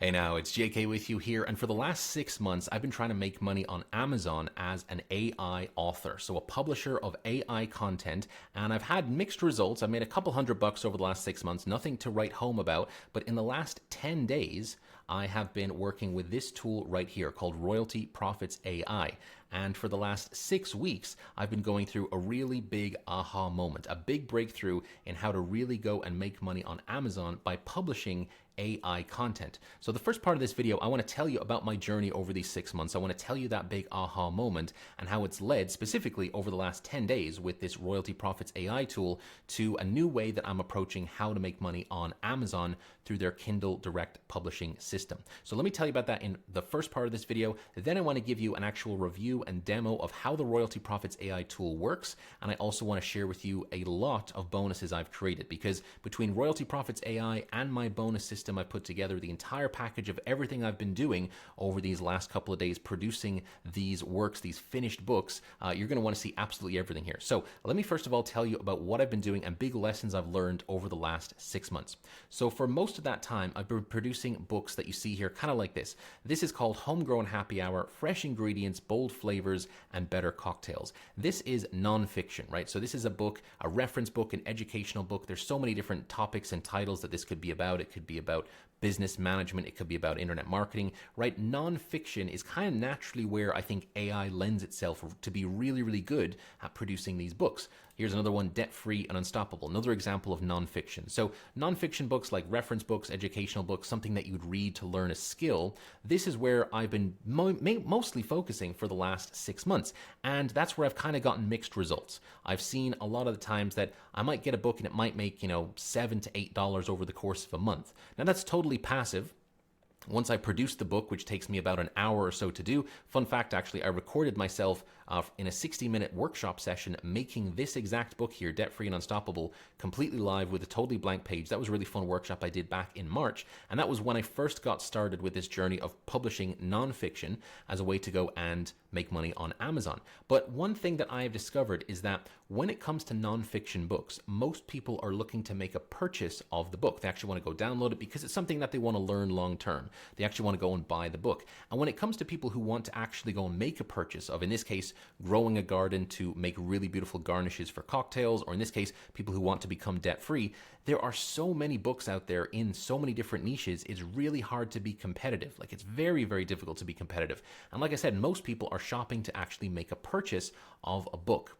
Hey now, it's JK with you here, and for the last 6 months, I've been trying to make money on Amazon as an AI author, so a publisher of AI content, and I've had mixed results. I've made a couple $100 over the last 6 months, nothing to write home about, but in the last 10 days, I have been working with this tool right here called Royalty Profits AI. And for the last 6 weeks, I've been going through a really big aha moment, a big breakthrough in how to really go and make money on Amazon by publishing AI content. So the first part of this video, I want to tell you about my journey over these 6 months. I want to tell you that big aha moment and how it's led specifically over the last 10 days with this Royalty Profits AI tool to a new way that I'm approaching how to make money on Amazon through their Kindle Direct publishing system. So let me tell you about that in the first part of this video. Then I want to give you an actual review and demo of how the Royalty Profits AI tool works. And I also want to share with you a lot of bonuses I've created, because between Royalty Profits AI and my bonus system, I put together the entire package of everything I've been doing over these last couple of days, producing these works, these finished books. You're going to want to see absolutely everything here. So let me first of all tell you about what I've been doing and big lessons I've learned over the last 6 months. So for most of that time, I've been producing books that you see here, kind of like this. This is called Homegrown Happy Hour, Fresh Ingredients, Bold Flavors, and Better Cocktails. This is nonfiction, right? So this is a book, a reference book, an educational book. There's so many different topics and titles that this could be about. It could be about business management, it could be about internet marketing, right? Nonfiction is kind of naturally where I think AI lends itself to be really, really good at producing these books. Here's another one, Debt Free and Unstoppable, another example of nonfiction. So nonfiction books like reference books, educational books, something that you'd read to learn a skill, this is where I've been mostly focusing for the last 6 months. And that's where I've kind of gotten mixed results. I've seen a lot of the times that I might get a book and it might make, $7 to $8 over the course of a month. Now that's totally passive. Once I produce the book, which takes me about an hour or so to do, fun fact, actually, I recorded myself in a 60-minute workshop session making this exact book here, Debt Free and Unstoppable, completely live with a totally blank page. That was a really fun workshop I did back in March, and that was when I first got started with this journey of publishing nonfiction as a way to go and make money on Amazon. But one thing that I have discovered is that when it comes to nonfiction books, most people are looking to make a purchase of the book. They actually want to go download it because it's something that they want to learn long term. They actually want to go and buy the book. And when it comes to people who want to actually go and make a purchase of, in this case, growing a garden to make really beautiful garnishes for cocktails, or in this case, people who want to become debt-free, there are so many books out there in so many different niches, it's really hard to be competitive. Like, it's very, very difficult to be competitive. And like I said, most people are shopping to actually make a purchase of a book.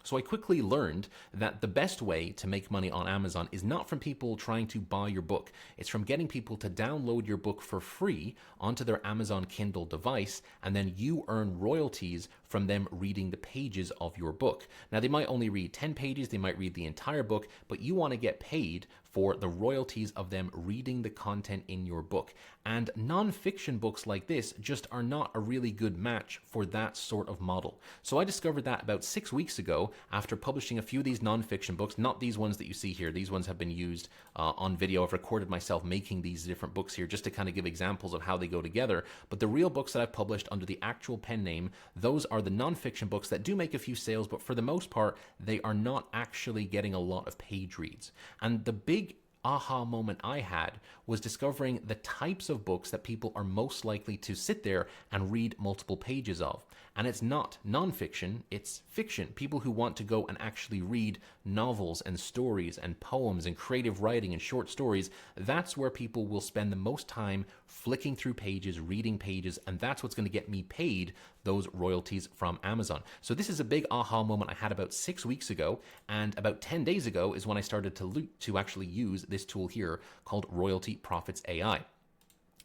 So I quickly learned that the best way to make money on Amazon is not from people trying to buy your book. It's from getting people to download your book for free onto their Amazon Kindle device, and then you earn royalties from them reading the pages of your book. Now, they might only read 10 pages, they might read the entire book, but you want to get paid for the royalties of them reading the content in your book. And nonfiction books like this just are not a really good match for that sort of model. So I discovered that about 6 weeks ago after publishing a few of these nonfiction books, not these ones that you see here. These ones have been used on video. I've recorded myself making these different books here just to kind of give examples of how they go together. But the real books that I've published under the actual pen name, those are the nonfiction books that do make a few sales, but for the most part, they are not actually getting a lot of page reads. And the big aha moment I had was discovering the types of books that people are most likely to sit there and read multiple pages of. And it's not nonfiction, it's fiction. People who want to go and actually read novels and stories and poems and creative writing and short stories, that's where people will spend the most time flicking through pages, reading pages, and that's what's going to get me paid those royalties from Amazon. So this is a big aha moment I had about 6 weeks ago, and about 10 days ago is when I started to actually use this tool here called Royalty Profits AI.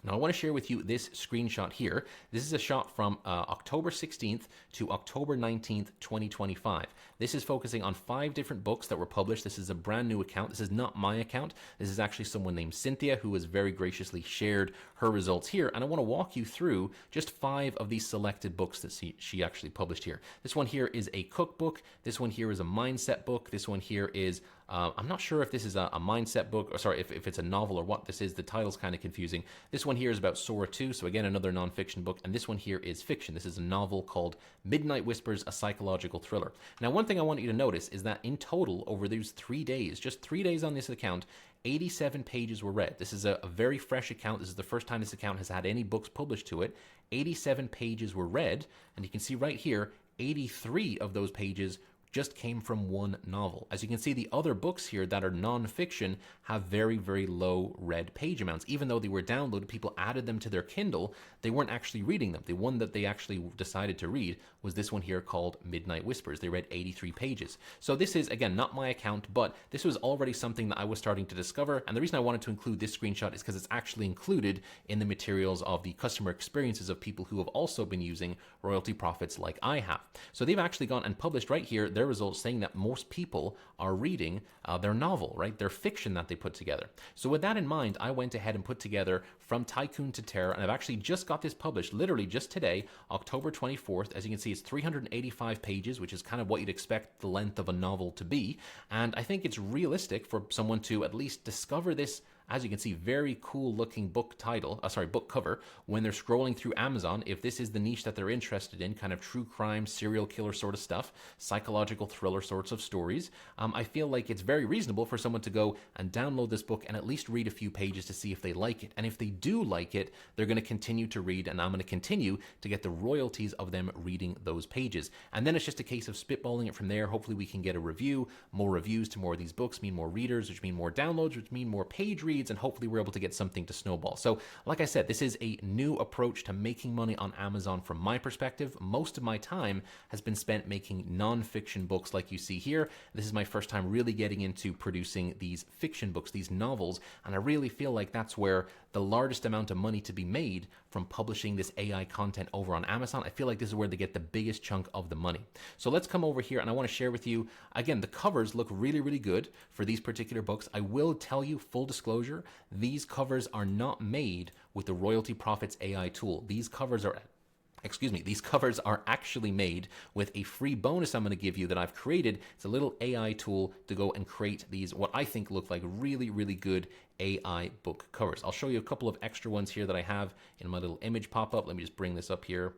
Now, I want to share with you this screenshot here. This is a shot from October 16th to October 19th, 2025. This is focusing on 5 different books that were published. This is a brand new account. This is not my account. This is actually someone named Cynthia who has very graciously shared her results here. And I want to walk you through just 5 of these selected books that she actually published here. This one here is a cookbook. This one here is a mindset book. This one here is I'm not sure if this is a mindset book, or sorry, if it's a novel or what this is. The title's kind of confusing. This one here is about Sora 2, so again, another nonfiction book, and this one here is fiction. This is a novel called Midnight Whispers, a psychological thriller. Now, one thing I want you to notice is that in total, over these 3 days, just 3 days on this account, 87 pages were read. This is a very fresh account. This is the first time this account has had any books published to it. 87 pages were read, and you can see right here, 83 of those pages just came from one novel. As you can see, the other books here that are non-fiction have very, very low read page amounts. Even though they were downloaded, people added them to their Kindle, they weren't actually reading them. The one that they actually decided to read was this one here called Midnight Whispers. They read 83 pages. So this is, again, not my account, but this was already something that I was starting to discover. And the reason I wanted to include this screenshot is because it's actually included in the materials of the customer experiences of people who have also been using Royalty Profits like I have. So they've actually gone and published right here their results saying that most people are reading their novel, right? Their fiction that they put together. So with that in mind, I went ahead and put together From Tycoon to Terror, and I've actually just got this published literally just today, October 24th. As you can see, it's 385 pages, which is kind of what you'd expect the length of a novel to be. And I think it's realistic for someone to at least discover this, as you can see, very cool looking book cover when they're scrolling through Amazon. If this is the niche that they're interested in, kind of true crime, serial killer sort of stuff, psychological thriller sorts of stories, I feel like it's very reasonable for someone to go and download this book and at least read a few pages to see if they like it. And if they do like it, they're going to continue to read, and I'm going to continue to get the royalties of them reading those pages. And then it's just a case of spitballing it from there. Hopefully we can get a review. More reviews to more of these books mean more readers, which mean more downloads, which mean more page reads, and hopefully we're able to get something to snowball. So like I said, this is a new approach to making money on Amazon from my perspective. Most of my time has been spent making non-fiction books like you see here. This is my first time really getting into producing these fiction books, these novels, and I really feel like that's where the largest amount of money to be made from publishing this AI content over on Amazon. I feel like this is where they get the biggest chunk of the money. So let's come over here and I want to share with you, again, the covers look really, really good for these particular books. I will tell you, full disclosure, these covers are not made with the Royalty Profits AI tool. These covers are actually made with a free bonus I'm going to give you that I've created. It's a little AI tool to go and create these, what I think look like really, really good AI book covers. I'll show you a couple of extra ones here that I have in my little image pop-up. Let me just bring this up here.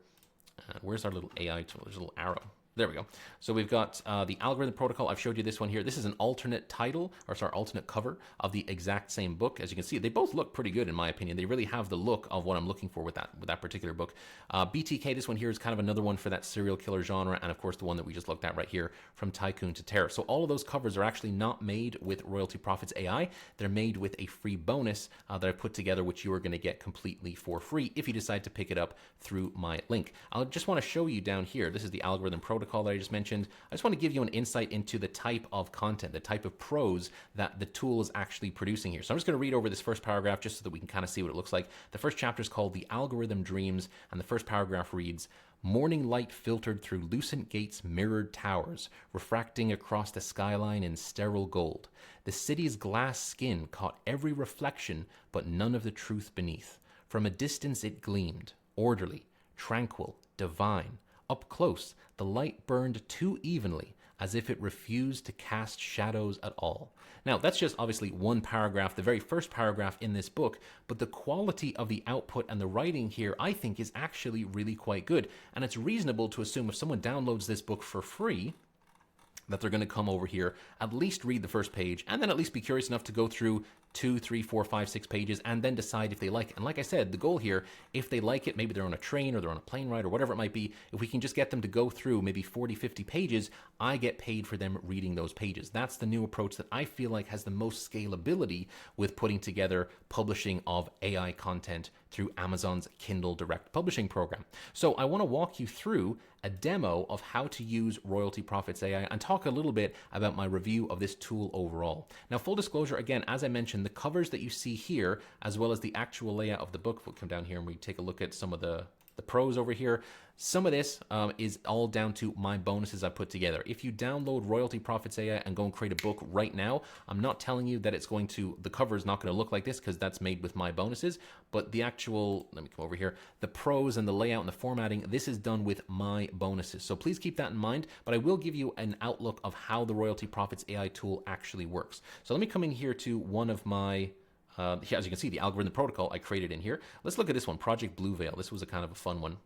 Where's our little AI tool? There's a little arrow. There we go. So we've got the algorithm protocol. I've showed you this one here. This is an alternate title, or sorry, alternate cover of the exact same book. As you can see, they both look pretty good in my opinion. They really have the look of what I'm looking for with that particular book. BTK, this one here is kind of another one for that serial killer genre, and of course the one that we just looked at right here, From Tycoon to Terror. So all of those covers are actually not made with Royalty Profits AI. They're made with a free bonus that I put together, which you are going to get completely for free if you decide to pick it up through my link. I just want to show you down here. This is the algorithm protocol that I just mentioned. I just want to give you an insight into the type of content, the type of prose that the tool is actually producing here. So I'm just going to read over this first paragraph just so that we can kind of see what it looks like. The first chapter is called The Algorithm Dreams, and the first paragraph reads, "Morning light filtered through Lucent Gate's mirrored towers, refracting across the skyline in sterile gold. The city's glass skin caught every reflection, but none of the truth beneath. From a distance it gleamed, orderly, tranquil, divine. Up close, the light burned too evenly, as if it refused to cast shadows at all." Now, that's just obviously one paragraph, the very first paragraph in this book, but the quality of the output and the writing here, I think, is actually really quite good. And it's reasonable to assume if someone downloads this book for free, that they're going to come over here, at least read the first page, and then at least be curious enough to go through 2, 3, 4, 5, 6 pages, and then decide if they like it. And like I said, the goal here, if they like it, maybe they're on a train or they're on a plane ride or whatever it might be, if we can just get them to go through maybe 40, 50 pages, I get paid for them reading those pages. That's the new approach that I feel like has the most scalability with putting together publishing of AI content through Amazon's Kindle Direct Publishing program. So I want to walk you through a demo of how to use Royalty Profits AI and talk a little bit about my review of this tool overall. Now, full disclosure, again, as I mentioned, the covers that you see here, as well as the actual layout of the book, we'll come down here and we take a look at some of the the pros over here. Some of this is all down to my bonuses I put together. If you download Royalty Profits AI and go and create a book right now, I'm not telling you that it's going to, the cover is not going to look like this because that's made with my bonuses, but the actual, let me come over here, the pros and the layout and the formatting, this is done with my bonuses. So please keep that in mind, but I will give you an outlook of how the Royalty Profits AI tool actually works. So let me come in here to one of my, as you can see, the algorithm protocol I created in here. Let's look at this one, Project Blue Veil. This was a kind of a fun one.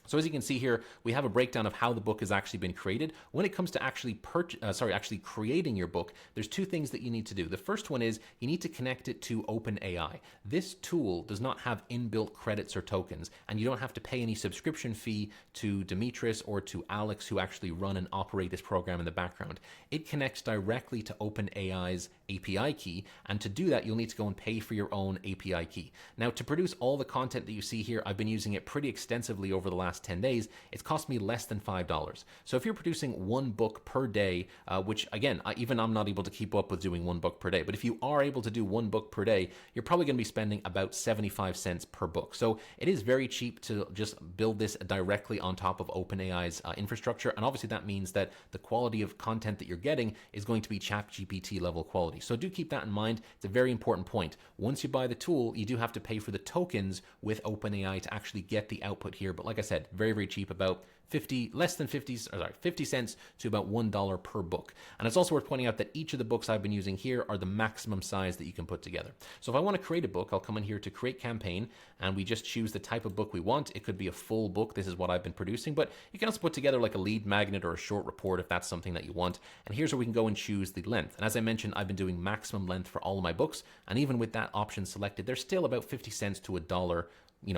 So as you can see here, we have a breakdown of how the book has actually been created. When it comes to actually actually creating your book, there's two things that you need to do. The first one is you need to connect it to OpenAI. This tool does not have inbuilt credits or tokens, and you don't have to pay any subscription fee to Demetrius or to Alex, who actually run and operate this program in the background. It connects directly to OpenAI's API key, and to do that, you'll need to go and pay for your own API key. Now, to produce all the content that you see here, I've been using it pretty extensively over the last 10 days, it's cost me less than $5. So if you're producing one book per day, which again, I'm not able to keep up with doing one book per day, but if you are able to do one book per day, you're probably going to be spending about 75 cents per book. So it is very cheap to just build this directly on top of OpenAI's infrastructure. And obviously that means that the quality of content that you're getting is going to be ChatGPT level quality. So do keep that in mind. It's a very important point. Once you buy the tool, you do have to pay for the tokens with OpenAI to actually get the output here. But like I said, very, very cheap, about 50 cents to about $1 per book. And it's also worth pointing out that each of the books I've been using here are the maximum size that you can put together. So if I want to create a book, I'll come in here to create campaign, and we just choose the type of book we want. It could be a full book. This is what I've been producing, but you can also put together like a lead magnet or a short report if that's something that you want. And here's where we can go and choose the length. And as I mentioned, I've been doing maximum length for all of my books. And even with that option selected, there's still about 50 cents to $1,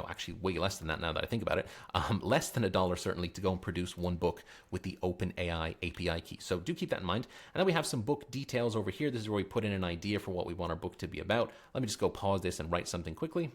actually way less than that now that I think about it, less than $1 certainly to go and produce one book with the OpenAI API key. So do keep that in mind. And then we have some book details over here. This is where we put in an idea for what we want our book to be about. Let me just go pause this and write something quickly.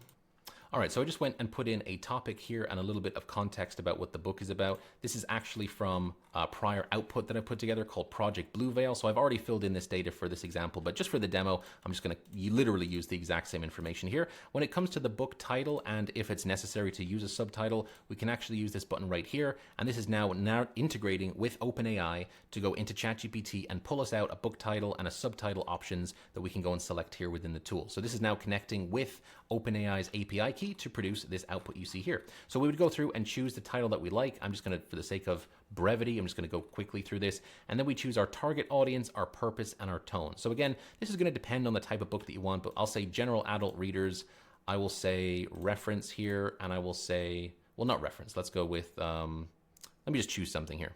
All right, so I just went and put in a topic here and a little bit of context about what the book is about. This is actually from a prior output that I put together called Project Blue Veil. So I've already filled in this data for this example, but just for the demo, I'm just gonna literally use the exact same information here. When it comes to the book title, and if it's necessary to use a subtitle, we can actually use this button right here. And this is now integrating with OpenAI to go into ChatGPT and pull us out a book title and a subtitle options that we can go and select here within the tool. So this is now connecting with OpenAI's API key to produce this output you see here. So we would go through and choose the title that we like. I'm just going to, for the sake of brevity, I'm just going to go quickly through this. And then we choose our target audience, our purpose, and our tone. So again, this is going to depend on the type of book that you want, but I'll say general adult readers. I will say reference here, and I will say, well, not reference. Let's go with, let me just choose something here.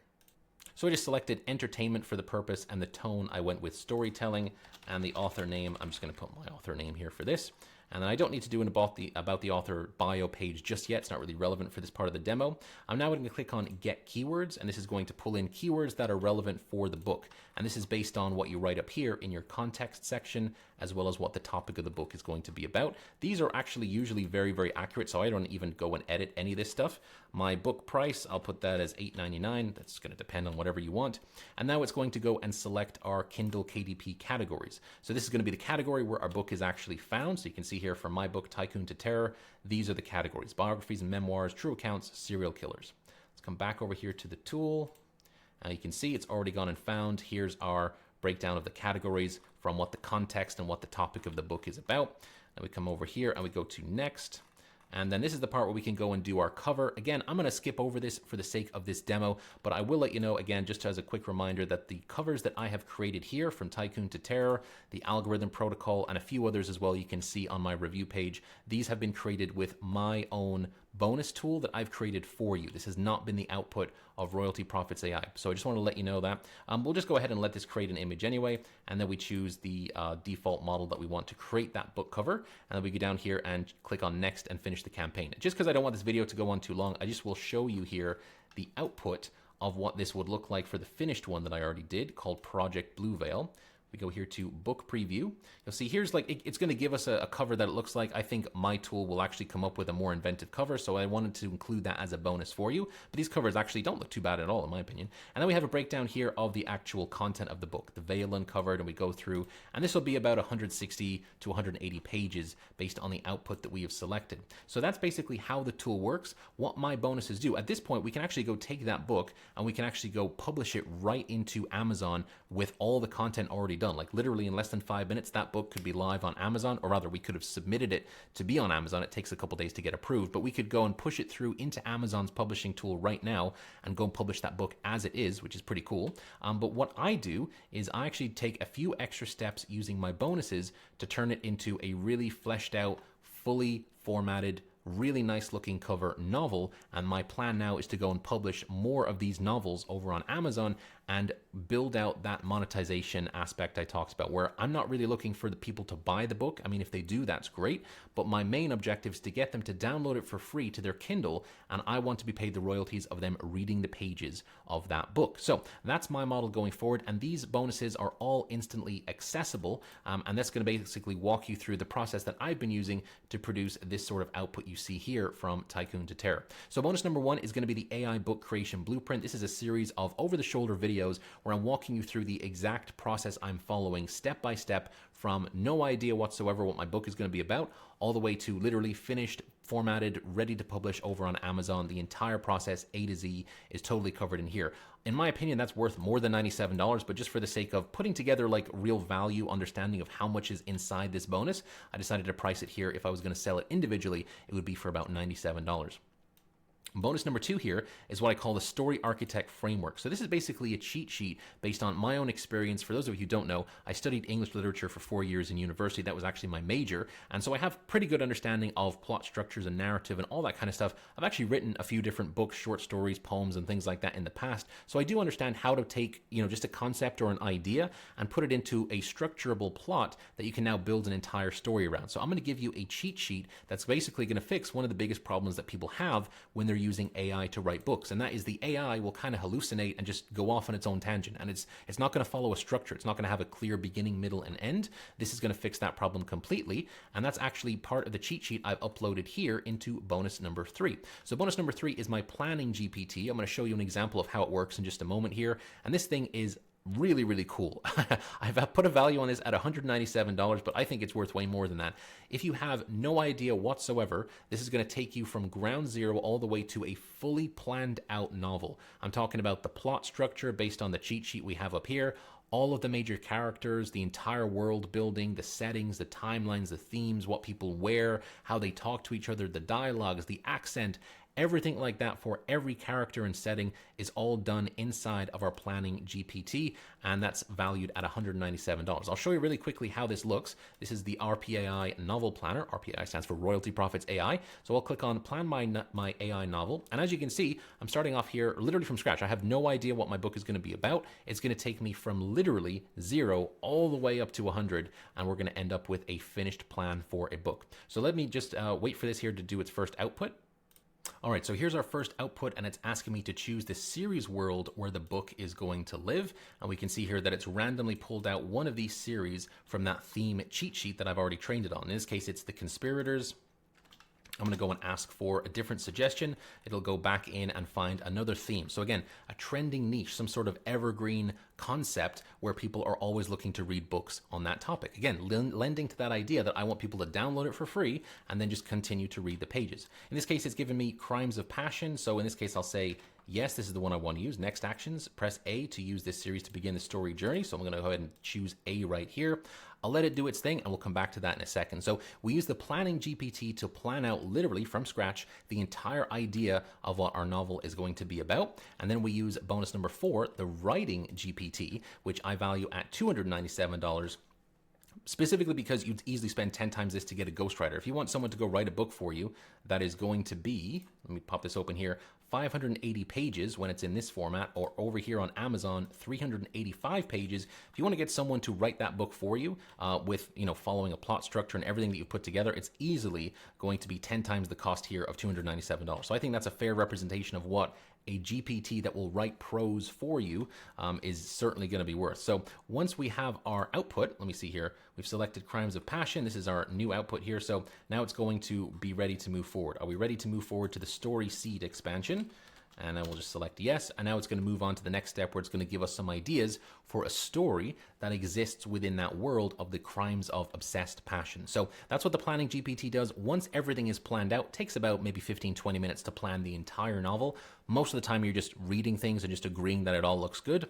So I just selected entertainment for the purpose, and the tone I went with storytelling, and the author name, I'm just going to put my author name here for this. And then I don't need to do an about the author bio page just yet. It's not really relevant for this part of the demo. I'm now going to click on Get Keywords, and this is going to pull in keywords that are relevant for the book. And this is based on what you write up here in your context section, as well as what the topic of the book is going to be about. These are actually usually very, very accurate, so I don't even go and edit any of this stuff. My book price, I'll put that as $8.99. That's going to depend on whatever you want. And now it's going to go and select our Kindle KDP categories. So this is going to be the category where our book is actually found. So you can see here from my book, Tycoon to Terror, these are the categories: biographies and memoirs, true accounts, serial killers. Let's come back over here to the tool. Now you can see it's already gone and found. Here's our breakdown of the categories from what the context and what the topic of the book is about. Then we come over here and we go to next. And then this is the part where we can go and do our cover. Again, I'm going to skip over this for the sake of this demo, but I will let you know, again, just as a quick reminder, that the covers that I have created here, from Tycoon to Terror, the Algorithm Protocol, and a few others as well you can see on my review page, these have been created with my own bonus tool that I've created for you. This has not been the output of Royalty Profits AI. So I just want to let you know that. We'll just go ahead and let this create an image anyway, and then we choose the default model that we want to create that book cover, and then we go down here and click on next and finish the campaign. Just because I don't want this video to go on too long, I just will show you here the output of what this would look like for the finished one that I already did, called Project Blue Veil. We go here to book preview. You'll see here's like, it's going to give us a cover that it looks like. I think my tool will actually come up with a more inventive cover, so I wanted to include that as a bonus for you. But these covers actually don't look too bad at all, in my opinion. And then we have a breakdown here of the actual content of the book, the veil uncovered, and we go through, and this will be about 160 to 180 pages based on the output that we have selected. So that's basically how the tool works. What my bonuses do, at this point, we can actually go take that book and we can actually go publish it right into Amazon with all the content already done. Like literally in less than 5 minutes, that book could be live on Amazon, or rather we could have submitted it to be on Amazon. It takes a couple days to get approved, but we could go and push it through into Amazon's publishing tool right now and go and publish that book as it is, which is pretty cool. But what I do is I actually take a few extra steps using my bonuses to turn it into a really fleshed out, fully formatted, really nice looking cover novel. And my plan now is to go and publish more of these novels over on Amazon and build out that monetization aspect I talked about, where I'm not really looking for the people to buy the book. I mean, if they do, that's great. But my main objective is to get them to download it for free to their Kindle, and I want to be paid the royalties of them reading the pages of that book. So that's my model going forward, and these bonuses are all instantly accessible, and that's going to basically walk you through the process that I've been using to produce this sort of output you see here from Tycoon to Terror. So bonus number 1 is going to be the AI book creation blueprint. This is a series of over-the-shoulder videos where I'm walking you through the exact process I'm following step by step, from no idea whatsoever what my book is going to be about all the way to literally finished, formatted, ready to publish over on Amazon. The entire process, A to Z, is totally covered in here. In my opinion, that's worth more than $97, but just for the sake of putting together like real value, understanding of how much is inside this bonus, I decided to price it here. If I was going to sell it individually, it would be for about $97. Bonus number 2 here is what I call the Story Architect Framework. So this is basically a cheat sheet based on my own experience. For those of you who don't know, I studied English literature for 4 years in university. That was actually my major. And so I have pretty good understanding of plot structures and narrative and all that kind of stuff. I've actually written a few different books, short stories, poems, and things like that in the past. So I do understand how to take, just a concept or an idea and put it into a structurable plot that you can now build an entire story around. So I'm going to give you a cheat sheet that's basically going to fix one of the biggest problems that people have when they're using AI to write books, and that is the AI will kind of hallucinate and just go off on its own tangent, and it's not going to follow a structure. It's not going to have a clear beginning, middle, and end. This is going to fix that problem completely, and that's actually part of the cheat sheet I've uploaded here into bonus number 3. So bonus number 3 is my planning GPT. I'm going to show you an example of how it works in just a moment here, and this thing is really, really cool. I've put a value on this at $197, but I think it's worth way more than that. If you have no idea whatsoever, this is going to take you from ground zero all the way to a fully planned out novel. I'm talking about the plot structure based on the cheat sheet we have up here, all of the major characters, the entire world building, the settings, the timelines, the themes, what people wear, how they talk to each other, the dialogues, the accent, everything like that for every character and setting is all done inside of our planning GPT, and that's valued at $197. I'll show you really quickly how this looks. This is the RPAI Novel Planner. RPAI stands for Royalty Profits AI. So I'll click on Plan my AI Novel, and as you can see, I'm starting off here literally from scratch. I have no idea what my book is going to be about. It's going to take me from literally 0 all the way up to 100, and we're going to end up with a finished plan for a book. So let me just wait for this here to do its first output. All right, so here's our first output, and it's asking me to choose the series world where the book is going to live. And we can see here that it's randomly pulled out one of these series from that theme cheat sheet that I've already trained it on. In this case, it's The Conspirators. I'm going to go and ask for a different suggestion. It'll go back in and find another theme. So again, a trending niche, some sort of evergreen concept where people are always looking to read books on that topic. Again, lending to that idea that I want people to download it for free and then just continue to read the pages. In this case, it's given me Crimes of Passion. So in this case, I'll say, yes, this is the one I want to use. Next actions, press A to use this series to begin the story journey. So I'm going to go ahead and choose A right here. I'll let it do its thing, and we'll come back to that in a second. So we use the planning GPT to plan out literally from scratch the entire idea of what our novel is going to be about. And then we use bonus number 4, the writing GPT, which I value at $297. Specifically because you'd easily spend 10 times this to get a ghostwriter. If you want someone to go write a book for you that is going to be, let me pop this open here, 580 pages when it's in this format, or over here on Amazon, 385 pages. If you want to get someone to write that book for you with, following a plot structure and everything that you put together, it's easily going to be 10 times the cost here of $297. So I think that's a fair representation of what a GPT that will write prose for you is certainly going to be worth. So once we have our output, let me see here, we've selected Crimes of Passion. This is our new output here. So now it's going to be ready to move forward. Are we ready to move forward to the Story Seed expansion? And I will just select yes. And now it's going to move on to the next step where it's going to give us some ideas for a story that exists within that world of the Crimes of Obsessed Passion. So that's what the Planning GPT does. Once everything is planned out, it takes about maybe 15, 20 minutes to plan the entire novel. Most of the time you're just reading things and just agreeing that it all looks good.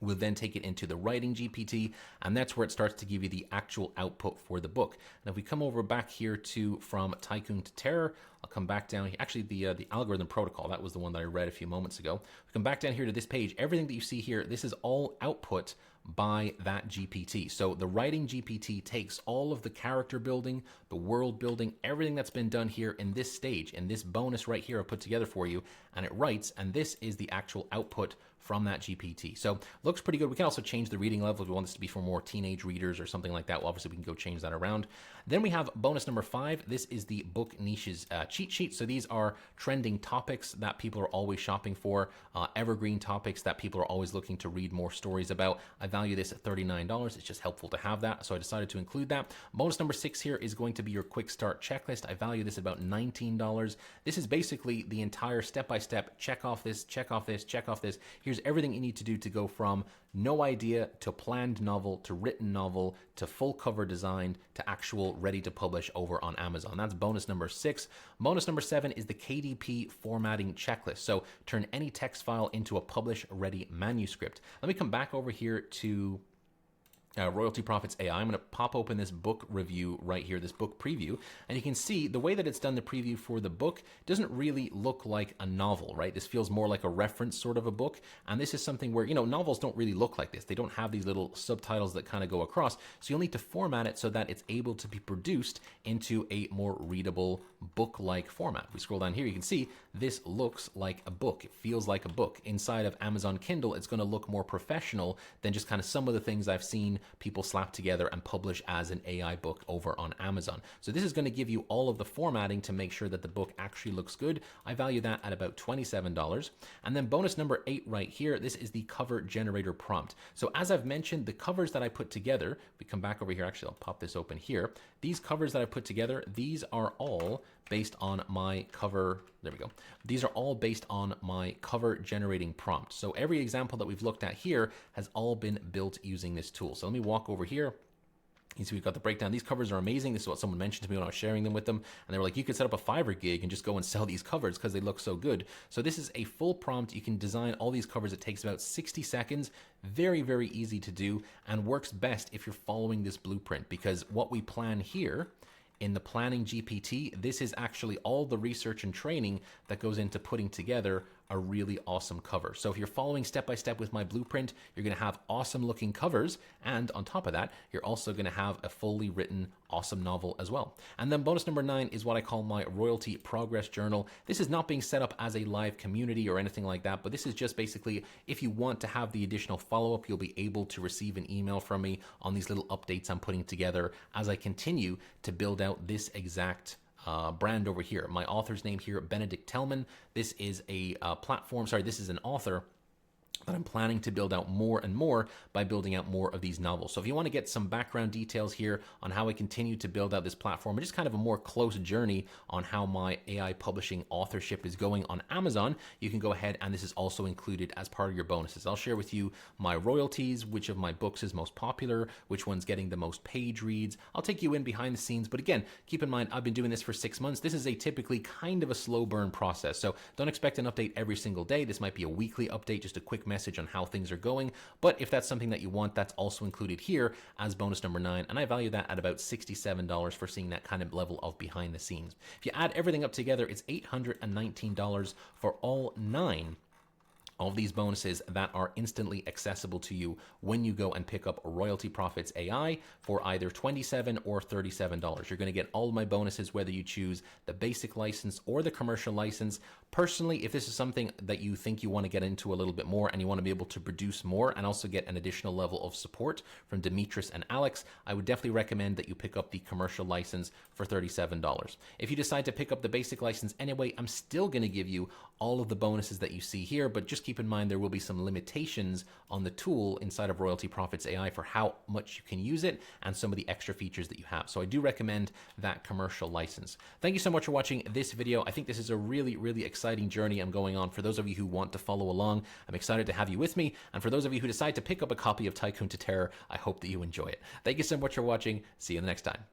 We'll then take it into the Writing GPT, and that's where it starts to give you the actual output for the book. And if we come over back here to From Tycoon to Terror, I'll come back down here. Actually, the algorithm protocol, that was the one that I read a few moments ago. We come back down here to this page. Everything that you see here, this is all output by that GPT. So the Writing GPT takes all of the character building, the world building, everything that's been done here in this stage, in this bonus right here I put together for you, and it writes, and this is the actual output from that GPT. So looks pretty good. We can also change the reading level if we want this to be for more teenage readers or something like that. Well, obviously we can go change that around. Then we have bonus number 5. This is the book niches cheat sheet. So these are trending topics that people are always shopping for, evergreen topics that people are always looking to read more stories about. I value this at $39. It's just helpful to have that, so I decided to include that. Bonus number 6 here is going to be your quick start checklist. I value this about $19. This is basically the entire step-by-step, check off this, check off this, check off this. Here's everything you need to do to go from no idea to planned novel to written novel to full cover design to actual ready to publish over on Amazon. That's bonus number 6. Bonus number 7 is the KDP formatting checklist. So turn any text file into a publish ready manuscript. Let me come back over here to Royalty Profits AI. I'm going to pop open this book review right here, this book preview, and you can see the way that it's done the preview for the book doesn't really look like a novel, right? This feels more like a reference sort of a book, and this is something where, novels don't really look like this. They don't have these little subtitles that kind of go across, so you'll need to format it so that it's able to be produced into a more readable book-like format. If we scroll down here, you can see this looks like a book. It feels like a book. Inside of Amazon Kindle, it's going to look more professional than just kind of some of the things I've seen people slap together and publish as an AI book over on Amazon. So this is going to give you all of the formatting to make sure that the book actually looks good. I value that at about $27. And then bonus number 8 right here, this is the cover generator prompt. So as I've mentioned, the covers that I put together, we come back over here, actually I'll pop this open here. These covers that I put together, these are all based on my cover, there we go. These are all based on my cover generating prompt. So every example that we've looked at here has all been built using this tool. So let me walk over here. You see we've got the breakdown. These covers are amazing. This is what someone mentioned to me when I was sharing them with them. And they were like, you could set up a Fiverr gig and just go and sell these covers because they look so good. So this is a full prompt. You can design all these covers. It takes about 60 seconds. Very, very easy to do and works best if you're following this blueprint, because what we plan here in the Planning GPT, this is actually all the research and training that goes into putting together a really awesome cover. So if you're following step by step with my blueprint, you're going to have awesome looking covers. And on top of that, you're also going to have a fully written awesome novel as well. And then bonus number 9 is what I call my royalty progress journal. This is not being set up as a live community or anything like that, but this is just basically if you want to have the additional follow-up, you'll be able to receive an email from me on these little updates I'm putting together as I continue to build out this exact brand over here. My author's name here, Benedict Tellman. This is a this is an author that I'm planning to build out more and more by building out more of these novels. So if you want to get some background details here on how I continue to build out this platform, and just kind of a more close journey on how my AI publishing authorship is going on Amazon, you can go ahead, and this is also included as part of your bonuses. I'll share with you my royalties, which of my books is most popular, which one's getting the most page reads. I'll take you in behind the scenes, but again, keep in mind, I've been doing this for 6 months. This is a typically kind of a slow burn process, so don't expect an update every single day. This might be a weekly update, just a quick message on how things are going. But if that's something that you want, that's also included here as bonus number 9. And I value that at about $67 for seeing that kind of level of behind the scenes. If you add everything up together, it's $819 for all 9 of these bonuses that are instantly accessible to you when you go and pick up Royalty Profits AI for either $27 or $37. You're going to get all of my bonuses, whether you choose the basic license or the commercial license. Personally, if this is something that you think you want to get into a little bit more and you want to be able to produce more and also get an additional level of support from Demetrius and Alex, I would definitely recommend that you pick up the commercial license for $37. If you decide to pick up the basic license anyway, I'm still going to give you all of the bonuses that you see here, but just keep in mind there will be some limitations on the tool inside of Royalty Profits AI for how much you can use it and some of the extra features that you have. So I do recommend that commercial license. Thank you so much for watching this video. I think this is a really, really exciting journey I'm going on. For those of you who want to follow along, I'm excited to have you with me. And for those of you who decide to pick up a copy of Tycoon to Terror, I hope that you enjoy it. Thank you so much for watching. See you the next time.